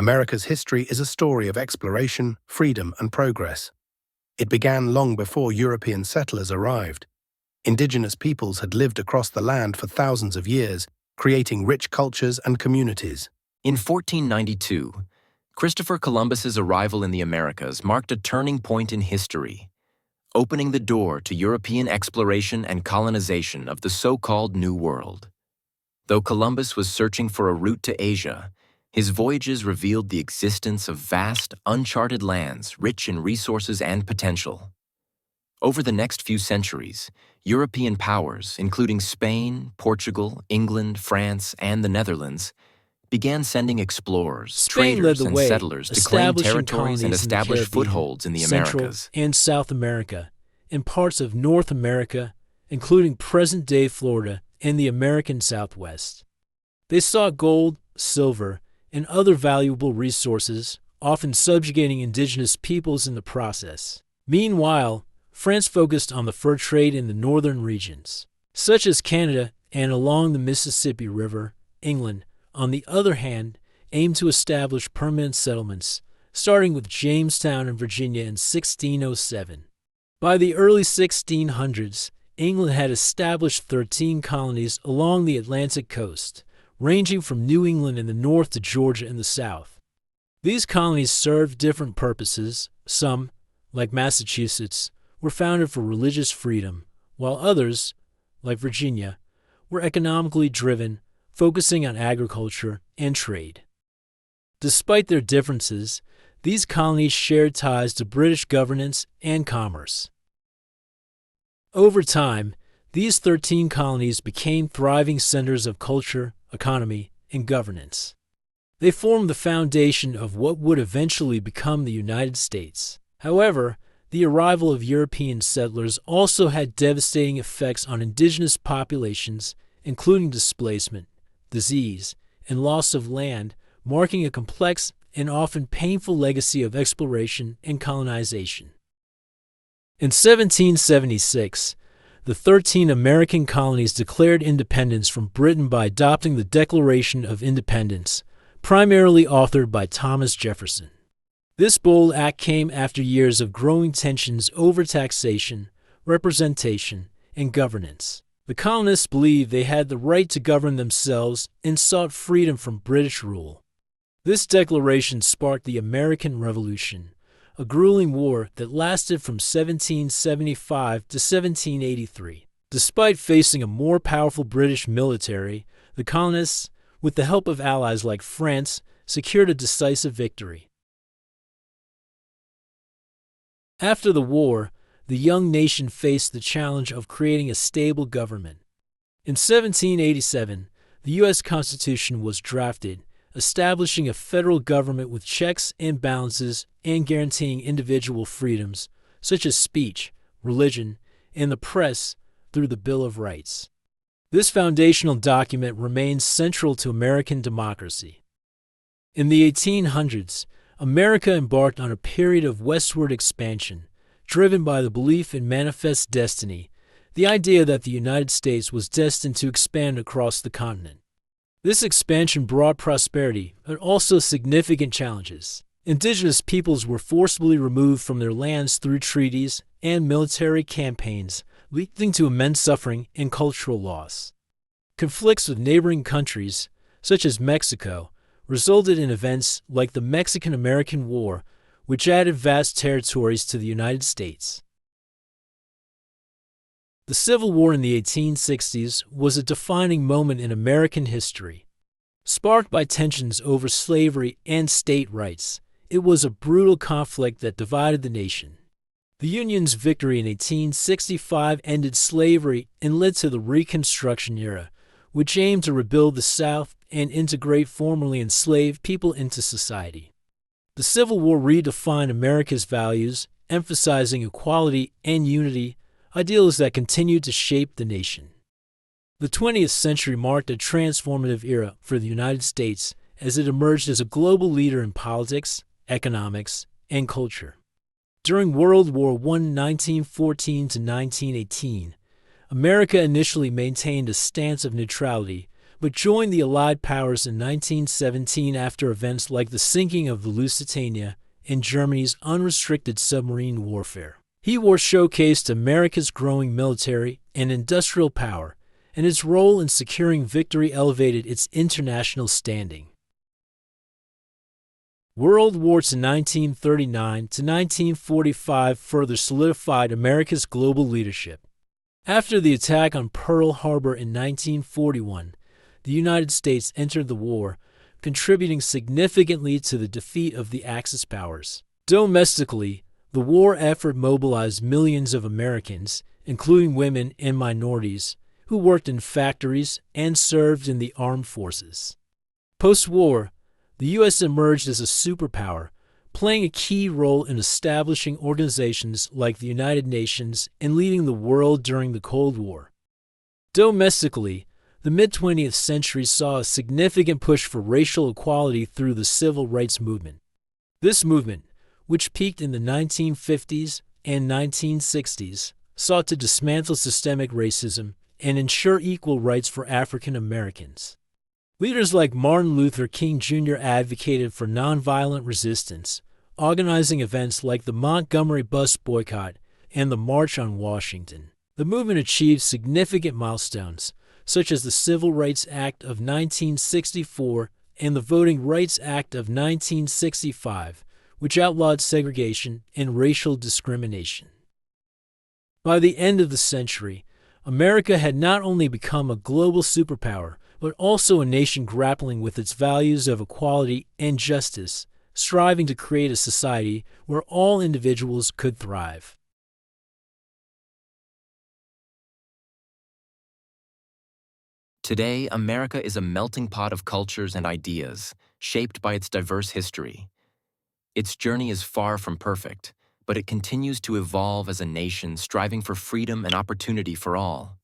America's history is a story of exploration, freedom, and progress. It began long before European settlers arrived. Indigenous peoples had lived across the land for thousands of years, creating rich cultures and communities. In 1492, Christopher Columbus's arrival in the Americas marked a turning point in history, opening the door to European exploration and colonization of the so-called New World. Though Columbus was searching for a route to Asia, his voyages revealed the existence of vast, uncharted lands rich in resources and potential. Over the next few centuries, European powers, including Spain, Portugal, England, France, and the Netherlands, began sending explorers, traders, and settlers to claim territories and establish footholds in the Americas and South America, and parts of North America, including present-day Florida and the American Southwest. They sought gold, silver, and other valuable resources, often subjugating indigenous peoples in the process. Meanwhile, France focused on the fur trade in the northern regions, such as Canada and along the Mississippi River. England, on the other hand, aimed to establish permanent settlements, starting with Jamestown in Virginia in 1607. By the early 1600s, England had established 13 colonies along the Atlantic coast, ranging from New England in the north to Georgia in the south. These colonies served different purposes. Some, like Massachusetts, were founded for religious freedom, while others, like Virginia, were economically driven, focusing on agriculture and trade. Despite their differences, these colonies shared ties to British governance and commerce. Over time, these 13 colonies became thriving centers of culture, economy, and governance. They formed the foundation of what would eventually become the United States. However, the arrival of European settlers also had devastating effects on indigenous populations, including displacement, disease, and loss of land, marking a complex and often painful legacy of exploration and colonization. In 1776, the 13 American colonies declared independence from Britain by adopting the Declaration of Independence, primarily authored by Thomas Jefferson. This bold act came after years of growing tensions over taxation, representation, and governance. The colonists believed they had the right to govern themselves and sought freedom from British rule. This declaration sparked the American Revolution, a grueling war that lasted from 1775 to 1783. Despite facing a more powerful British military, the colonists, with the help of allies like France, secured a decisive victory. After the war, the young nation faced the challenge of creating a stable government. In 1787, the U.S. Constitution was drafted, establishing a federal government with checks and balances and guaranteeing individual freedoms, such as speech, religion, and the press, through the Bill of Rights. This foundational document remains central to American democracy. In the 1800s, America embarked on a period of westward expansion, driven by the belief in manifest destiny, the idea that the United States was destined to expand across the continent. This expansion brought prosperity, but also significant challenges. Indigenous peoples were forcibly removed from their lands through treaties and military campaigns, leading to immense suffering and cultural loss. Conflicts with neighboring countries, such as Mexico, resulted in events like the Mexican-American War, which added vast territories to the United States. The Civil War in the 1860s was a defining moment in American history. Sparked by tensions over slavery and state rights, it was a brutal conflict that divided the nation. The Union's victory in 1865 ended slavery and led to the Reconstruction era, which aimed to rebuild the South and integrate formerly enslaved people into society. The Civil War redefined America's values, emphasizing equality and unity, ideals that continued to shape the nation. The 20th century marked a transformative era for the United States as it emerged as a global leader in politics, economics, and culture. During World War I, 1914 to 1918, America initially maintained a stance of neutrality, but joined the Allied powers in 1917 after events like the sinking of the Lusitania and Germany's unrestricted submarine warfare. He war showcased America's growing military and industrial power, and its role in securing victory elevated its international standing. World Wars in 1939 to 1945 further solidified America's global leadership. After the attack on Pearl Harbor in 1941, the United States entered the war, contributing significantly to the defeat of the Axis powers. Domestically, the war effort mobilized millions of Americans, including women and minorities, who worked in factories and served in the armed forces. Post-war, the U.S. emerged as a superpower, playing a key role in establishing organizations like the United Nations and leading the world during the Cold War. Domestically, the mid-20th century saw a significant push for racial equality through the civil rights movement. This movement, which peaked in the 1950s and 1960s, sought to dismantle systemic racism and ensure equal rights for African Americans. Leaders like Martin Luther King Jr. advocated for nonviolent resistance, organizing events like the Montgomery bus boycott and the March on Washington. The movement achieved significant milestones, such as the Civil Rights Act of 1964 and the Voting Rights Act of 1965, which outlawed segregation and racial discrimination. By the end of the century, America had not only become a global superpower, but also a nation grappling with its values of equality and justice, striving to create a society where all individuals could thrive. Today, America is a melting pot of cultures and ideas, shaped by its diverse history. Its journey is far from perfect, but it continues to evolve as a nation striving for freedom and opportunity for all.